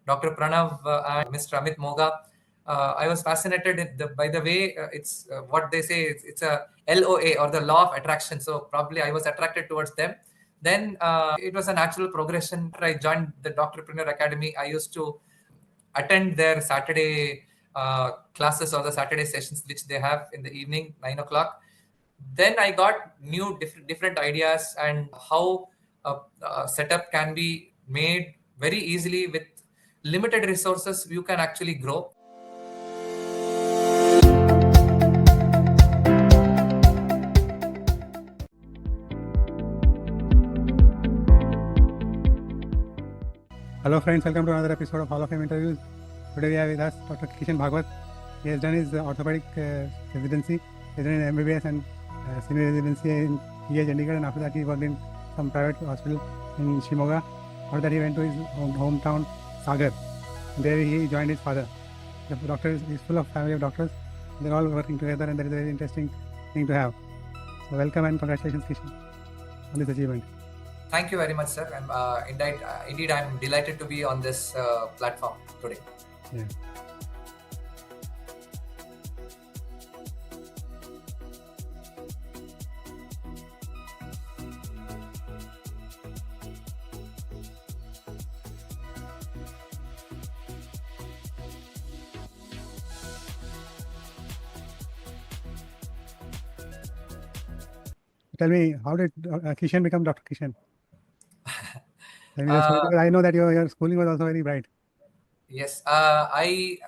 Dr. Pranav and Mr. Amit Moga. I was fascinated by the way it's what they say. It's a LOA, or the law of attraction. So probably I was attracted towards them. Then it was a natural progression. After I joined the Doctorpreneur Academy, I used to attend their Saturday classes, or the Saturday sessions which they have in the evening, 9 o'clock. Then I got new different ideas, and how a setup can be made very easily with limited resources. You can actually grow. Hello friends, welcome to another episode of Hall of Fame Interviews. Today we have with us Dr. Kishan Bhagwat. He has done his orthopedic residency. He has done his MBBS and senior residency in PH Chandigarh, and after that he worked in some private hospital in Shimoga. After that he went to his hometown Sagar. There he joined his father. The doctor is full of family of doctors. They're all working together, and that is a very interesting thing to have. So welcome and congratulations, Kishan, on this achievement. Thank you very much, sir. Indeed, I'm delighted to be on this platform today. Yeah. Tell me, how did Kishan become Dr. Kishan? I know that your schooling was also very bright. Yes, I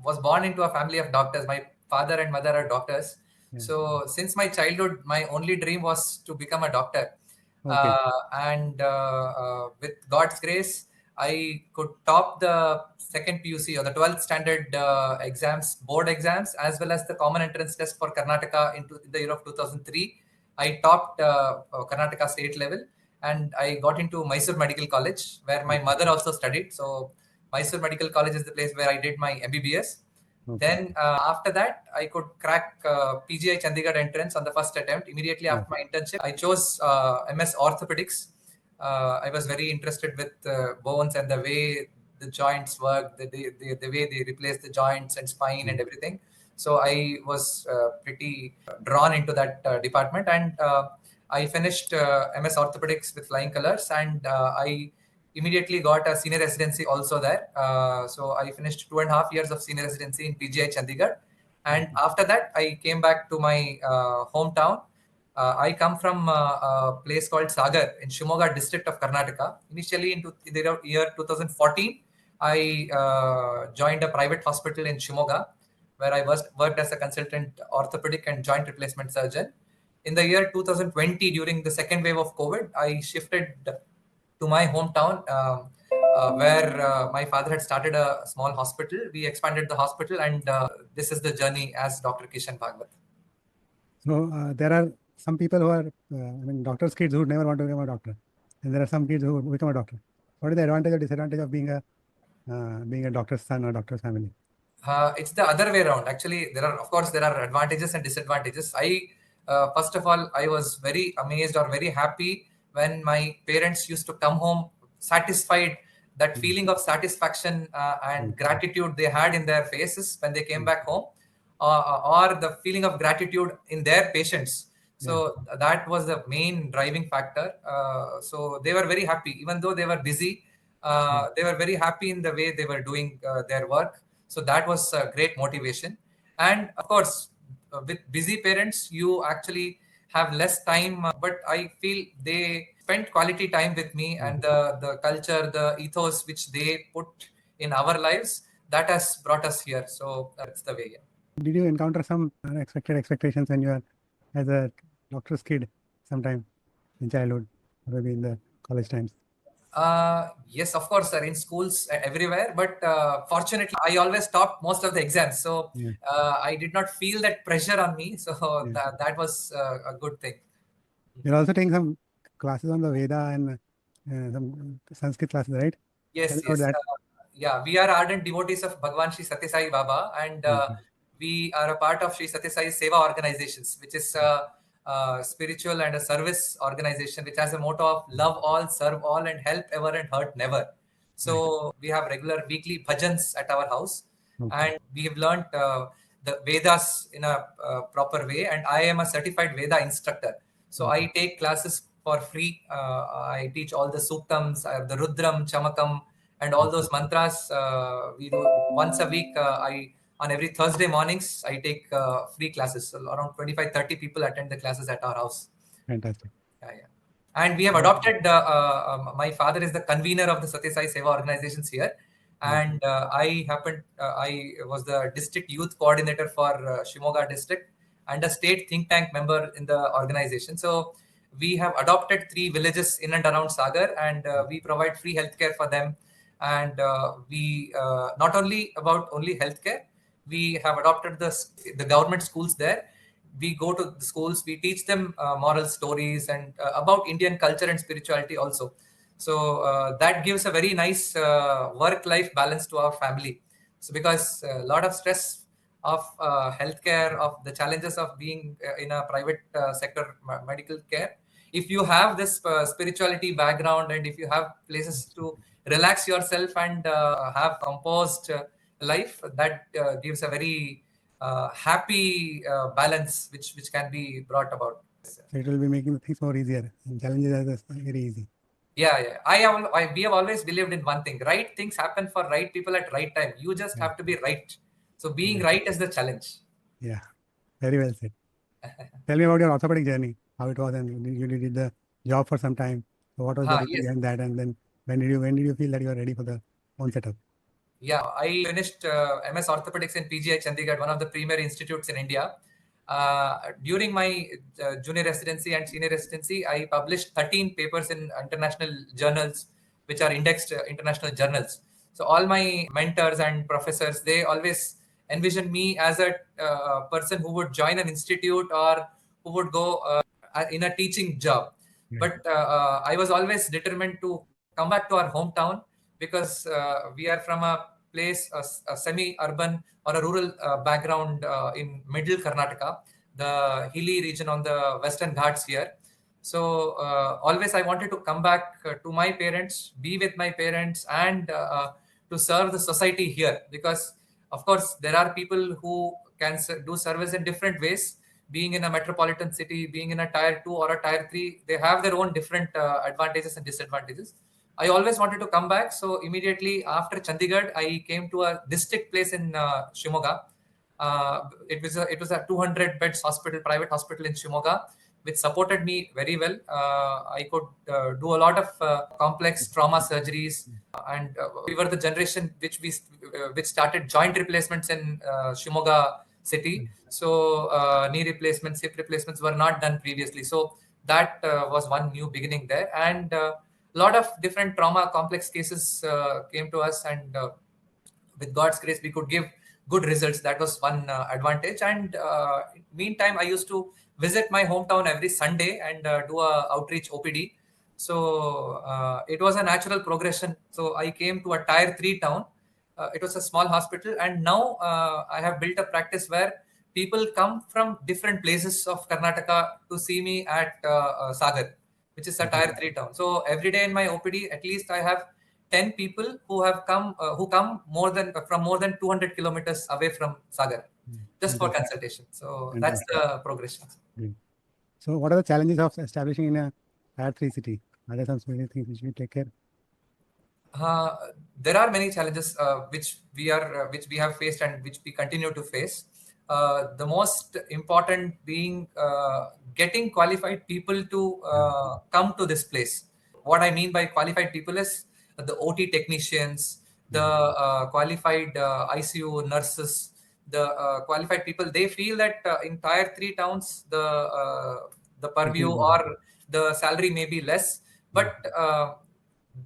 was born into a family of doctors. My father and mother are doctors. Yeah. So since my childhood, my only dream was to become a doctor. Okay. With God's grace, I could top the second PUC, or the 12th standard exams, board exams, as well as the common entrance test for Karnataka in the year of 2003. I topped Karnataka state level, and I got into Mysore Medical College, where my mother also studied. So Mysore Medical College is the place where I did my MBBS. Okay. Then after that, I could crack PGI Chandigarh entrance on the first attempt. Immediately after my internship, I chose MS Orthopedics. I was very interested with bones and the way the joints work, the way they replace the joints and spine and everything. So I was pretty drawn into that department, and I finished MS Orthopedics with flying colors, and I immediately got a senior residency also there. So I finished 2.5 years of senior residency in PGI Chandigarh. And after that, I came back to my hometown. I come from a place called Sagar in Shimoga district of Karnataka. Initially, in the year 2014, I joined a private hospital in Shimoga, where I worked as a consultant orthopedic and joint replacement surgeon. In the year 2020, during the second wave of COVID, I shifted to my hometown, where my father had started a small hospital. We expanded the hospital, and this is the journey as Dr. Kishan Bhagwat. So there are some people who are, doctors' kids who never want to become a doctor, and there are some kids who become a doctor. What is the advantage or disadvantage of being a doctor's son or doctor's family? It's the other way around. Actually, there are advantages and disadvantages. First of all, I was very amazed or very happy when my parents used to come home satisfied. That feeling of satisfaction and gratitude they had in their faces when they came back home, or the feeling of gratitude in their patients. So that was the main driving factor. So they were very happy, even though they were busy. They were very happy in the way they were doing their work. So that was a great motivation. And of course, with busy parents, you actually have less time, but I feel they spent quality time with me, and the culture, the ethos which they put in our lives, that has brought us here. So that's the way. Yeah. Did you encounter some unexpected expectations when you were as a doctor's kid sometime in childhood, or maybe in the college times? Yes, of course, sir, in schools everywhere. But fortunately, I always topped most of the exams. So I did not feel that pressure on me. So that was a good thing. You're also taking some classes on the Veda and some Sanskrit classes, right? Yes. We are ardent devotees of Bhagwan Sri Satya Sai Baba, and we are a part of Sri Satya Sai Seva organizations, which is a spiritual and a service organization which has a motto of love all, serve all, and help ever and hurt never. So we have regular weekly bhajans at our house, Okay. and we have learned the Vedas in a proper way. And I am a certified Veda instructor. So I take classes for free. I teach all the suktams, the Rudram, Chamakam, and all those mantras. We do once a week. On every Thursday mornings, I take free classes. So around 25-30 people attend the classes at our house. Fantastic. Yeah. And we have adopted, my father is the convener of the Satya Sai Seva organizations here. And I was the district youth coordinator for Shimoga district and a state think tank member in the organization. So we have adopted 3 villages in and around Sagar, and we provide free healthcare for them. And we not only about only healthcare, we have adopted the government schools there. We go to the schools, we teach them moral stories and about Indian culture and spirituality also. So that gives a very nice work-life balance to our family. So because a lot of stress of healthcare, of the challenges of being in a private sector medical care, if you have this spirituality background and if you have places to relax yourself and have composed life, that gives a very happy balance which can be brought about. So it will be making things more easier and challenges are very easy. Yeah. We have always believed in one thing: right things happen for right people at right time. You just have to be right. So being right is the challenge. Yeah, very well said. Tell me about your orthopedic journey, how it was, and you did the job for some time. So what was the reason Yes. behind that, and then when did you feel that you are ready for the own setup? Yeah, I finished MS Orthopedics in PGI Chandigarh, one of the premier institutes in India. During my junior residency and senior residency, I published 13 papers in international journals, which are indexed international journals. So all my mentors and professors, they always envisioned me as a person who would join an institute or who would go in a teaching job. But I was always determined to come back to our hometown because we are from a place, a semi-urban or a rural background in middle Karnataka, the hilly region on the Western Ghats here. So always I wanted to come back to my parents, be with my parents, and to serve the society here. Because of course there are people who can do service in different ways. Being in a metropolitan city, being in a tier 2 or a tier 3, they have their own different advantages and disadvantages. I always wanted to come back. So immediately after Chandigarh, I came to a district place in Shimoga. It was a 200 beds hospital, private hospital in Shimoga, which supported me very well. I could do a lot of complex trauma surgeries, and we were the generation which started joint replacements in Shimoga city. So knee replacements, hip replacements were not done previously. So that was one new beginning there, and a lot of different trauma complex cases came to us, and with God's grace we could give good results. That was one advantage. And meantime, I used to visit my hometown every Sunday and do a outreach OPD. So it was a natural progression. So I came to a tier 3 town. It was a small hospital, and now I have built a practice where people come from different places of Karnataka to see me at Sagar, which is a tier 3 town. So every day in my OPD, at least I have 10 people who come more than 200 kilometers away from Sagar just for consultation. So that's the progression. So what are the challenges of establishing in a tier 3 city? Are there some specific things which we take care? There are many challenges which we have faced and which we continue to face. The most important being getting qualified people to come to this place. What I mean by qualified people is the OT technicians, the qualified ICU nurses, the qualified people. They feel that in tier 3 towns the purview or the salary may be less, but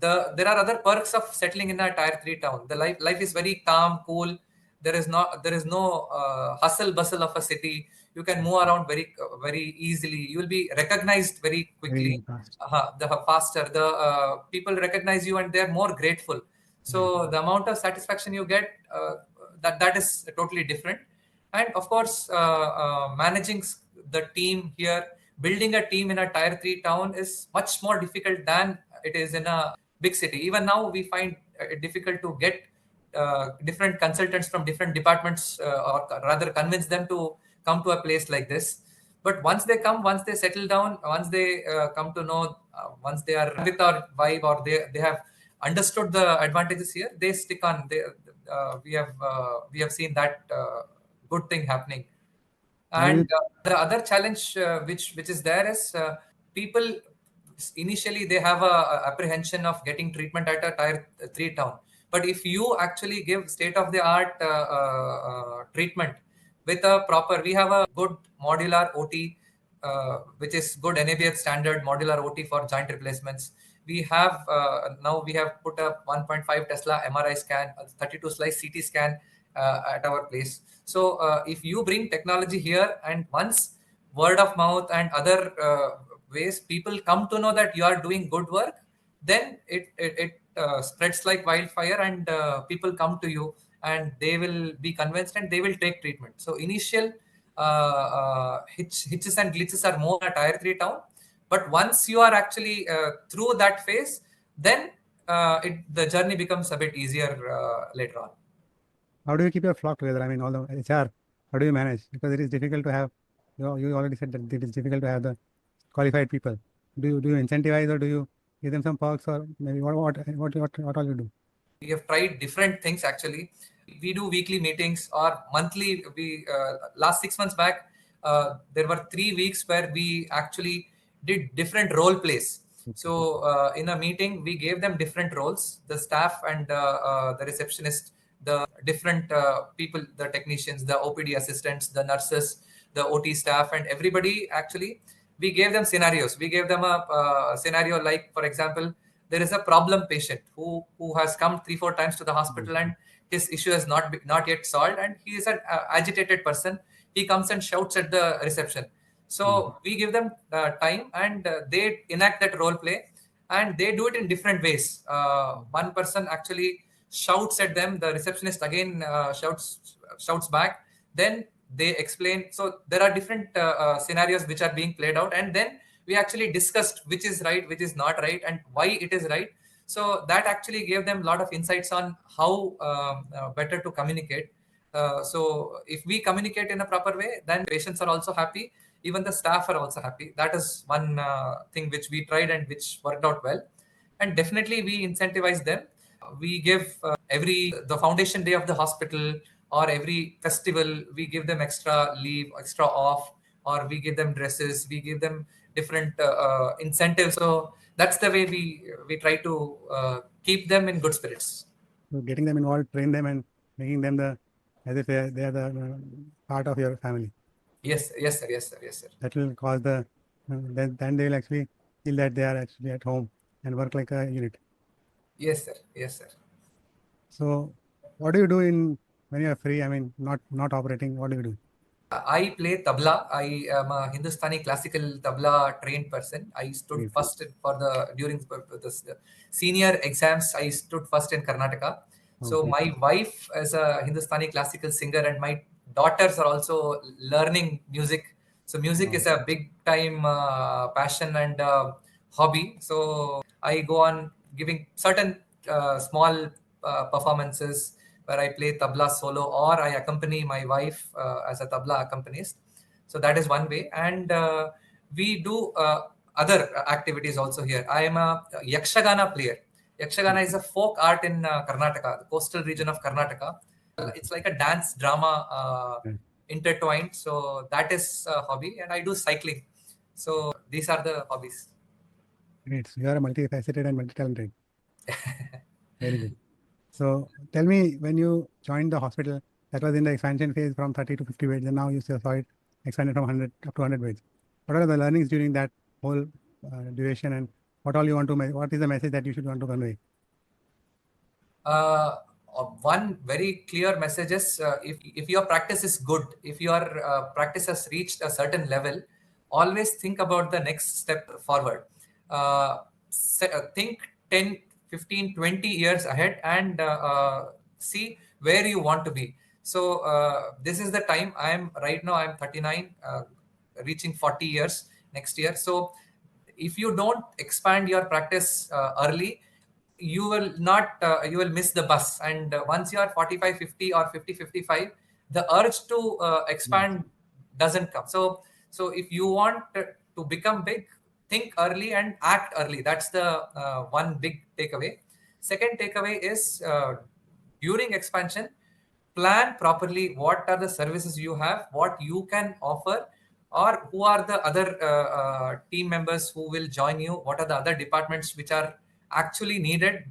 there are other perks of settling in a tier 3 town. The life is very calm, cool. There is no hustle bustle of a city. You can move around very easily. You will be recognized very quickly. The faster the people recognize you, and they're more grateful. So the amount of satisfaction you get, that is totally different. And of course, managing the team here, building a team in a tier 3 town is much more difficult than it is in a big city. Even now we find difficult to get different consultants from different departments, or rather convince them to come to a place like this. But once they come, once they settle down, once they come to know, once they are with our vibe, or they have understood the advantages here, they stick on. We have seen that good thing happening. How do And you the other challenge which is there is, people initially they have a apprehension of getting treatment at a tier 3 town. But if you actually give state of the art treatment with a proper, we have a good modular OT, which is good NABH standard modular OT for joint replacements. We have now we have put a 1.5 Tesla MRI scan, a 32 slice CT scan at our place. So if you bring technology here, and once word of mouth and other ways people come to know that you are doing good work, then it spreads like wildfire, and people come to you, and they will be convinced and they will take treatment. So initial hitches and glitches are more at tier 3 town, but once you are actually through that phase, then the journey becomes a bit easier later on. how do you keep your flock together? I mean, all the HR, how do you manage? Because it is difficult to have, you already said that it is difficult to have the qualified people. Do you incentivize, or do you give them some perks, or maybe what all you do? We have tried different things actually. We do weekly meetings or monthly. We last 6 months back, there were 3 weeks where we actually did different role plays. So in a meeting, we gave them different roles, the staff and the receptionist, the different people, the technicians, the OPD assistants, the nurses, the OT staff, and everybody actually. We gave them scenarios. We gave them a scenario like, for example, there is a problem patient who has come 3-4 times to the hospital, and his issue has not yet solved, and he is an agitated person. He comes and shouts at the reception. So we give them time, and they enact that role play, and they do it in different ways. One person actually shouts at them, the receptionist again shouts back, then they explain. So there are different scenarios which are being played out, and then we actually discussed which is right, which is not right, and why it is right. So that actually gave them a lot of insights on how better to communicate. So if we communicate in a proper way, then patients are also happy, even the staff are also happy. That is one thing which we tried and which worked out well. And definitely we incentivize them. We give every the foundation day of the hospital, or every festival, we give them extra leave, extra off, or we give them dresses, we give them different incentives. So that's the way we try to keep them in good spirits. So getting them involved, train them, and making them as if they are the part of your family. Yes, yes, sir, yes, sir, yes, sir. That will cause then they will actually feel that they are actually at home and work like a unit. Yes, sir, yes, sir. So what do you do when you are free? I mean, not operating. What do you do? I play tabla. I am a Hindustani classical tabla trained person. I stood first during the senior exams. I stood first in Karnataka. So Okay. my wife is a Hindustani classical singer, and my daughters are also learning music. So music is a big time passion and hobby. So I go on giving certain small performances where I play tabla solo, or I accompany my wife as a tabla accompanist. So that is one way. And we do other activities also here. I am a Yakshagana player. Yakshagana is a folk art in Karnataka, the coastal region of Karnataka. It's like a dance drama intertwined. So that is a hobby. And I do cycling. So these are the hobbies. Great. So you are a multifaceted and multi-talented. Very good. So tell me, when you joined the hospital, that was in the expansion phase from 30 to 50 beds, and now you saw it expanded from 100 up to 100 beds. What are the learnings during that whole duration, and what all you want to what is the message that you should want to convey? uh, One very clear message is, if your practice is good, if your practice has reached a certain level, always think about the next step forward. Think 10, 15, 20 years ahead, and see where you want to be. So this is the time. I'm 39, reaching 40 years next year. So if you don't expand your practice early, you will not you will miss the bus. And once you are 45, 50 or 50, 55, the urge to expand doesn't come. So if you want to become big, think early and act early. That's the one big takeaway. Second takeaway is, during expansion, plan properly what are the services you have, what you can offer, or who are the other team members who will join you, what are the other departments which are actually needed.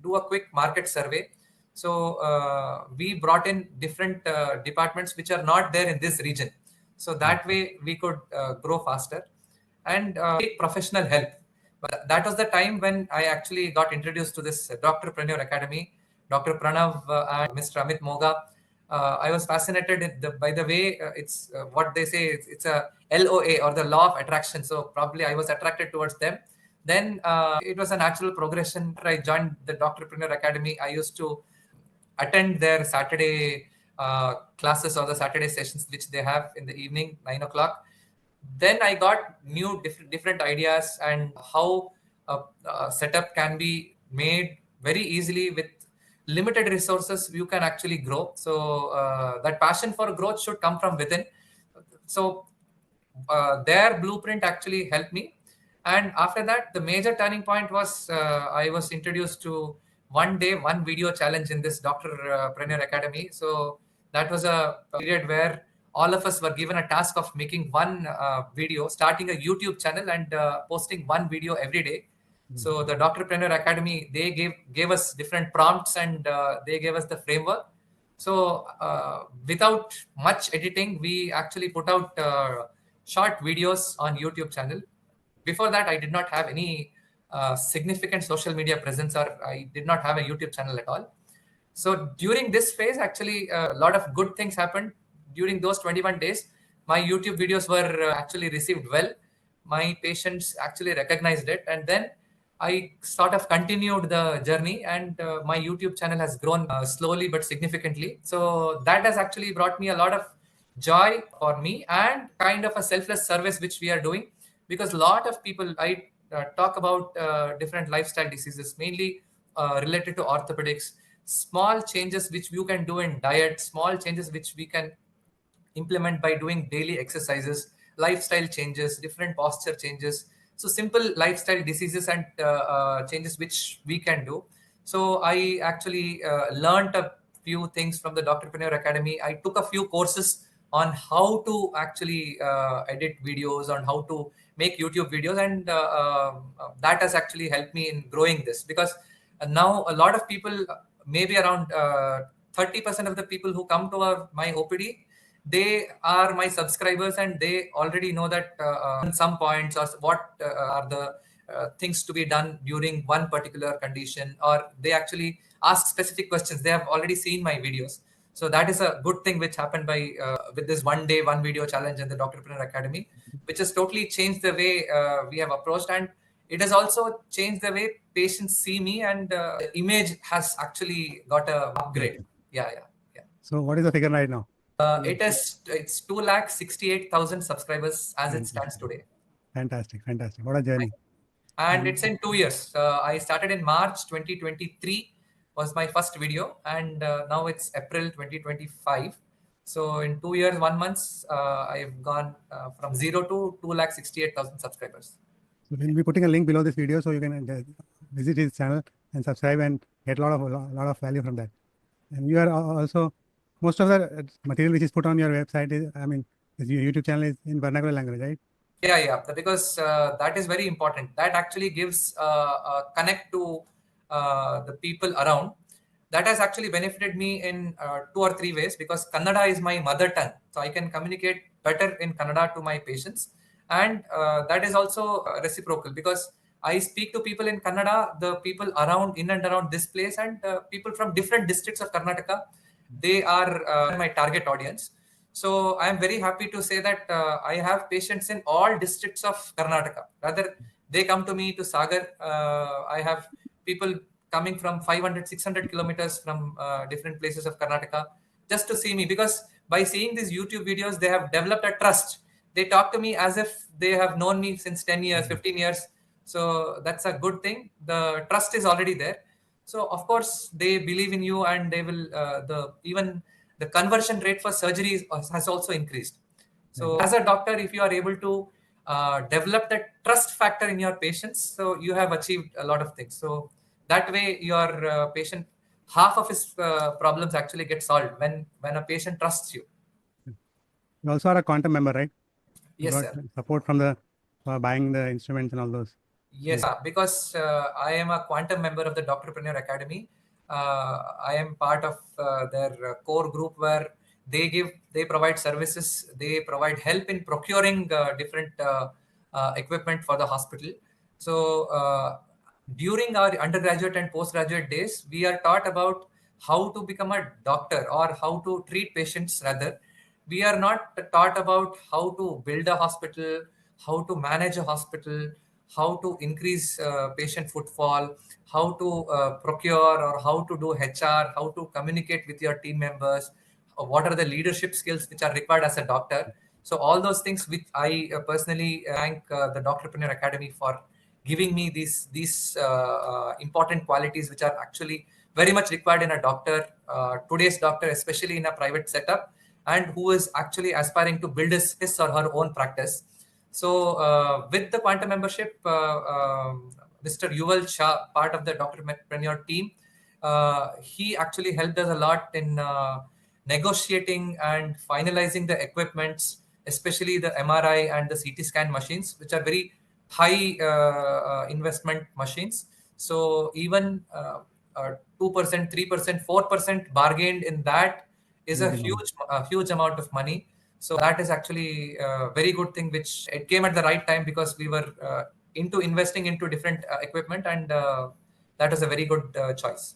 Do a quick market survey. So we brought in different departments which are not there in this region, so that way we could grow faster. And take professional help. But that was the time when I actually got introduced to this Doctorpreneur Academy, Dr. Pranav and Mr. Amit Moga. I was fascinated by the way it's what they say, it's a LOA, or the law of attraction. So probably I was attracted towards them. Then it was a natural progression. After I joined the Doctorpreneur Academy, I used to attend their Saturday classes, or the Saturday sessions which they have in the evening, 9 o'clock. Then I got new different ideas, and how a setup can be made very easily with limited resources. You can actually grow. So that passion for growth should come from within. So their blueprint actually helped me. And after that, the major turning point was, I was introduced to one day, one video challenge in this Doctorpreneur Academy. So that was a period where all of us were given a task of making one video, starting a YouTube channel, and posting one video every day. So the Doctorpreneur Academy, they gave us different prompts, and they gave us the framework. So without much editing, we actually put out short videos on YouTube channel. Before that, I did not have any significant social media presence, or I did not have a YouTube channel at all. So during this phase, actually, a lot of good things happened. During those 21 days, my YouTube videos were actually received well. My patients actually recognized it. And then I sort of continued the journey, and my YouTube channel has grown slowly but significantly. So that has actually brought me a lot of joy for me, and kind of a selfless service which we are doing. Because a lot of people, I talk about different lifestyle diseases, mainly related to orthopedics. Small changes which you can do in diet, small changes which we can implement by doing daily exercises, lifestyle changes, different posture changes. So simple lifestyle diseases and changes which we can do. So I actually learned a few things from the Doctorpreneur Academy. I took a few courses on how to actually edit videos, on how to make YouTube videos, and that has actually helped me in growing this. Because now a lot of people, maybe around 30% of the people who come to my OPD, they are my subscribers, and they already know that some points, or what are the things to be done during one particular condition, or they actually ask specific questions. They have already seen my videos. So that is a good thing which happened by with this one day, one video challenge in the Doctorpreneur Academy, which has totally changed the way we have approached. And it has also changed the way patients see me, and the image has actually got a upgrade. Yeah, yeah, yeah. So what is the figure right now? It's 268,000 subscribers as it stands today. Fantastic. What a journey. And it's in 2 years. I started in March 2023 was my first video, and now it's April 2025. So in 2 years, 1 month, I've gone from 0 to 268,000 subscribers. So we'll be putting a link below this video, so you can visit his channel and subscribe and get a lot of value from that. And you are also, most of the material which is put on your website is, your YouTube channel is in vernacular language, right? Yeah. Because that is very important. That actually gives a connect to the people around. That has actually benefited me in 2 or 3 ways, because Kannada is my mother tongue. So I can communicate better in Kannada to my patients. And that is also reciprocal, because I speak to people in Kannada, the people around, in and around this place, and people from different districts of Karnataka, they are my target audience. So I am very happy to say that I have patients in all districts of Karnataka. Rather, they come to me to Sagar. I have people coming from 500, 600 kilometers from different places of Karnataka just to see me, because by seeing these YouTube videos, they have developed a trust. They talk to me as if they have known me since 10 years, 15 years. So that's a good thing. The trust is already there. So of course they believe in you, and they will even the conversion rate for surgery has also increased. So as a doctor, if you are able to develop that trust factor in your patients, so you have achieved a lot of things. So that way your patient, half of his problems actually get solved when a patient trusts you. You also are a quantum member, right? You Yes, got sir. support from the buying the instruments and all those. Yes, because I am a quantum member of the Doctorpreneur Academy. I am part of their core group where they provide services, they provide help in procuring different equipment for the hospital. So during our undergraduate and postgraduate days, we are taught about how to become a doctor or how to treat patients rather. We are not taught about how to build a hospital, how to manage a hospital, how to increase patient footfall, how to procure or how to do HR, how to communicate with your team members, what are the leadership skills which are required as a doctor. So all those things which I personally thank the Doctorpreneur Academy for giving me these important qualities which are actually very much required in a doctor, today's doctor, especially in a private setup, and who is actually aspiring to build his or her own practice. So, with the Quantum membership, Mr. Yuval Shah, part of the Doctorpreneur team, he actually helped us a lot in negotiating and finalizing the equipments, especially the MRI and the CT scan machines, which are very high investment machines. So, even 2%, 3%, 4% bargained in that is a huge amount of money. So that is actually a very good thing, which it came at the right time because we were into investing into different equipment, and that was a very good choice.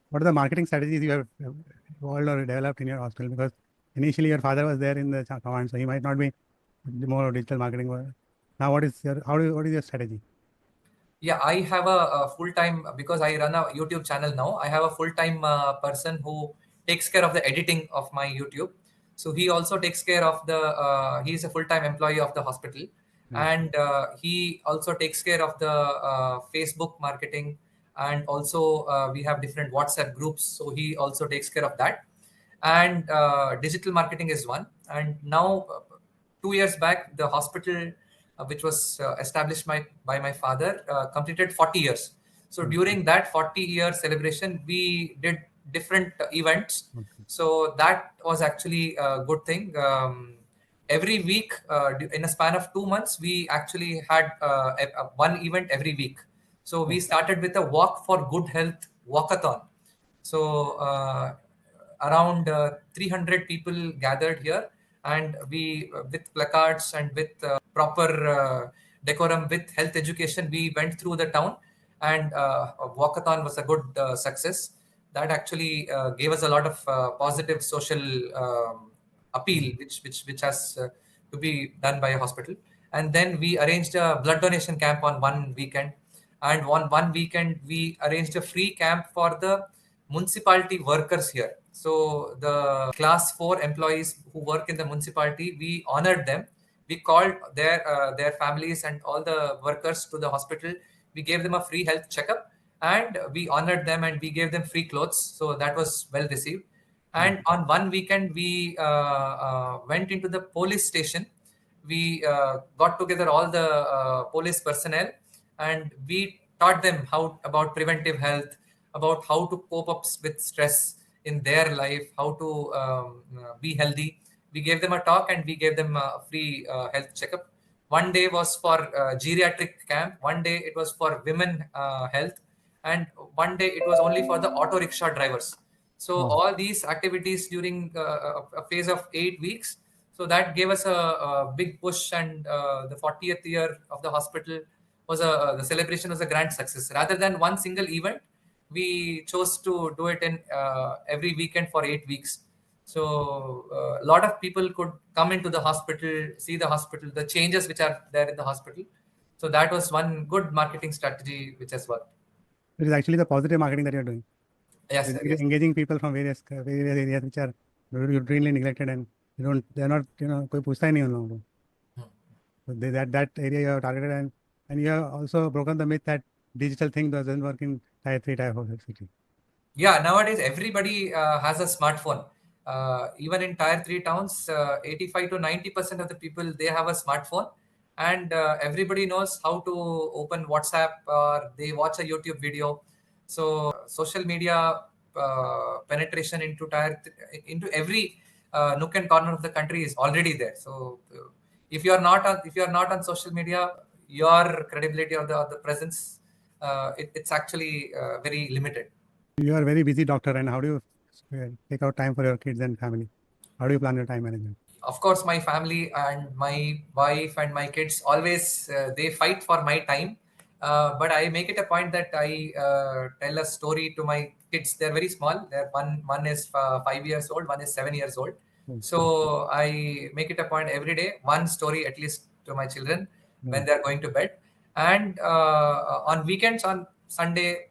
What are the marketing strategies you have evolved or developed in your hospital? Because initially your father was there in the command, so he might not be more digital marketing. Now, what is your what is your strategy? Yeah, I have a full time, because I run a YouTube channel now. I have a full time person who takes care of the editing of my YouTube. So he also takes care of the. He's a full time employee of the hospital, and he also takes care of the Facebook marketing, and also we have different WhatsApp groups. So he also takes care of that, and digital marketing is one. And now, 2 years back, the hospital which was established by my father, completed 40 years. So during that 40-year celebration, we did different events. So that was actually a good thing. Every week, in a span of 2 months, we actually had one event every week. So we started with a walk for good health walkathon. So around 300 people gathered here, and we, with placards and with proper decorum, with health education, we went through the town, and walkathon was a good success. That actually gave us a lot of positive social appeal, which has to be done by a hospital. And then we arranged a blood donation camp on one weekend, and one weekend we arranged a free camp for the municipality workers here. So the class 4 employees who work in the municipality, we honored them. We called their families and all the workers to the hospital. We gave them a free health checkup, and we honored them, and we gave them free clothes. So that was well received. And on one weekend, we went into the police station. We got together all the police personnel, and we taught them how about preventive health, about how to cope up with stress in their life, how to be healthy. We gave them a talk, and we gave them a free health checkup. One day was for geriatric camp, one day it was for women health, and one day it was only for the auto rickshaw drivers. So all these activities during a phase of 8 weeks. So that gave us a big push, and the 40th year of the hospital was the celebration was a grand success. Rather than one single event, we chose to do it in every weekend for 8 weeks. So a lot of people could come into the hospital, see the hospital, the changes which are there in the hospital. So that was one good marketing strategy which has worked. It is actually the positive marketing that you're doing. Yes, sir, yes. Engaging people from various areas which are routinely neglected, and they're not, कोई पूछता ही नहीं उन लोगों को. So that area you have targeted, and you have also broken the myth that digital thing doesn't work in tier 3, tier 4 city? Yeah, nowadays everybody has a smartphone. Even in tier 3 towns, 85 to 90% of the people, they have a smartphone, and everybody knows how to open WhatsApp, or they watch a YouTube video. So social media penetration into into every nook and corner of the country is already there. So if you are not on social media, your credibility or the presence, it's actually very limited. You are a very busy doctor, and how do you take out time for your kids and family? How do you plan your time management? Of course, my family and my wife and my kids always they fight for my time, but I make it a point that I tell a story to my kids. They're very small. They're one is 5 years old, one is 7 years old. So I make it a point every day, one story at least to my children when they're going to bed. And on weekends, on Sunday,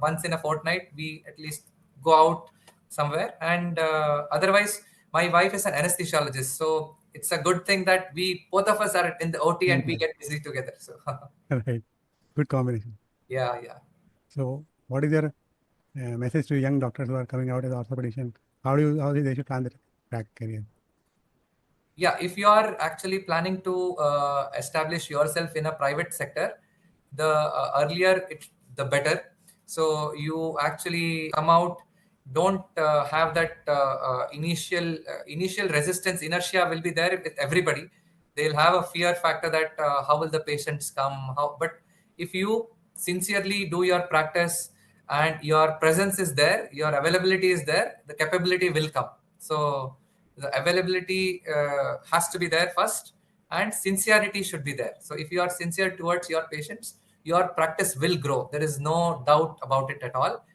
once in a fortnight, we at least go out somewhere. And otherwise, my wife is an anesthesiologist, so it's a good thing that we both of us are in the OT and we get busy together. So Right. Good combination. yeah. So, what is your message to young doctors who are coming out as orthopedician? How they should plan their track career? Yeah, if you are actually planning to establish yourself in a private sector, the earlier the better. So you actually come out, don't have that initial resistance. Inertia will be there with everybody. They'll have a fear factor that how will the patients come, how. But if you sincerely do your practice and your presence is there, your availability is there, the capability will come. So the availability has to be there first, and sincerity should be there. So if you are sincere towards your patients, your practice will grow. There is no doubt about it at all.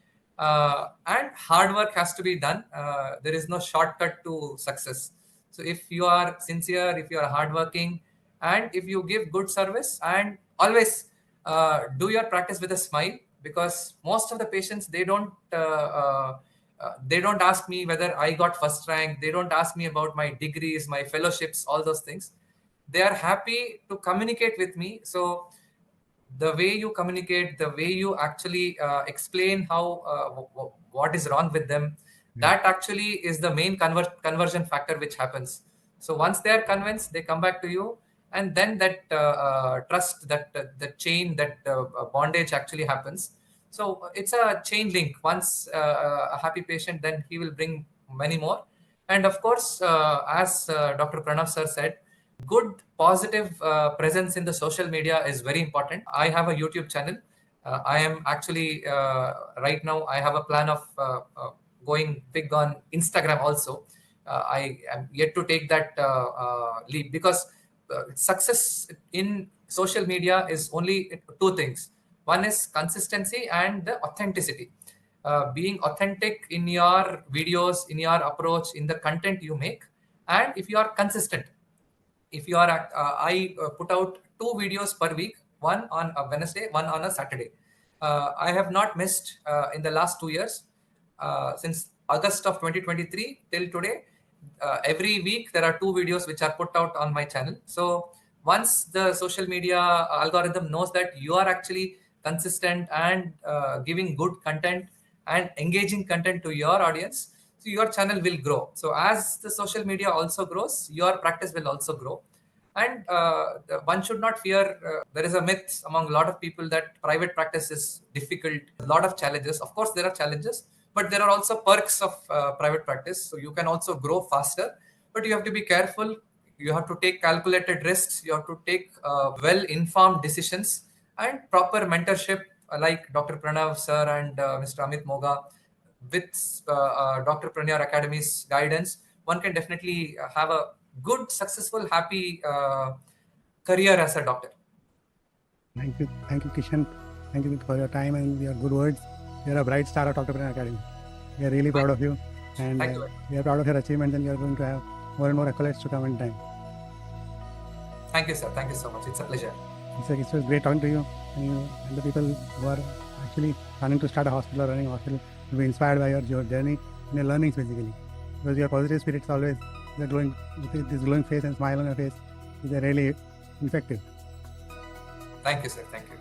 And hard work has to be done. There is no shortcut to success. So if you are sincere, if you are hardworking, and if you give good service, and always do your practice with a smile, because most of the patients, they don't ask me whether I got first rank. They don't ask me about my degrees, my fellowships, all those things. They are happy to communicate with me. So the way you communicate, the way you actually explain how what is wrong with them, that actually is the main conversion factor which happens. So once they are convinced, they come back to you, and then that trust, that chain, that bondage actually happens. So it's a chain link. Once a happy patient, then he will bring many more. And of course, as Dr. Pranav sir said, good positive presence in the social media is very important. I have a YouTube channel. I am actually right now I have a plan of going big on Instagram also. I am yet to take that leap, because success in social media is only two things. One is consistency and the authenticity. Being authentic in your videos, in your approach, in the content you make, and if you are consistent. If you are I put out 2 videos per week, one on a Wednesday, one on a Saturday. I have not missed in the last 2 years, since August of 2023 till today. Every week there are 2 videos which are put out on my channel. So once the social media algorithm knows that you are actually consistent and giving good content and engaging content to your audience, so your channel will grow. So as the social media also grows, your practice will also grow. And one should not fear. There is a myth among a lot of people that private practice is difficult. A lot of challenges. Of course, there are challenges, but there are also perks of private practice. So you can also grow faster, but you have to be careful. You have to take calculated risks. You have to take well-informed decisions and proper mentorship, like Dr. Pranav sir and Mr. Amit Moga. With Dr. Pranyar Academy's guidance, one can definitely have a good, successful, happy career as a doctor. Thank you, Kishan. Thank you for your time and your good words. You are a bright star of Dr. Kishan Academy. We are really proud of you, and we are proud of your achievements, and you are going to have more and more accolades to come in time. Thank you, sir. Thank you so much. It's a pleasure. It was great talking to you, and the people who are actually planning to start a hospital or running a hospital will be inspired by your journey and your learnings, basically. Because your positive spirits always, this glowing face and smile on your face is really infective. Thank you, sir. Thank you.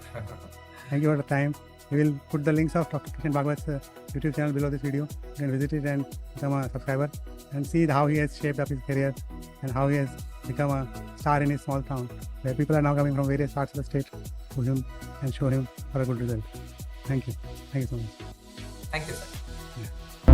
Thank you for the time. We will put the links of Dr. Kishan Bhagwat's YouTube channel below this video. You can visit it and become a subscriber and see how he has shaped up his career and how he has become a star in his small town, where people are now coming from various parts of the state to him and show him for a good result. Thank you. Thank you so much. Thank you, sir. Yeah.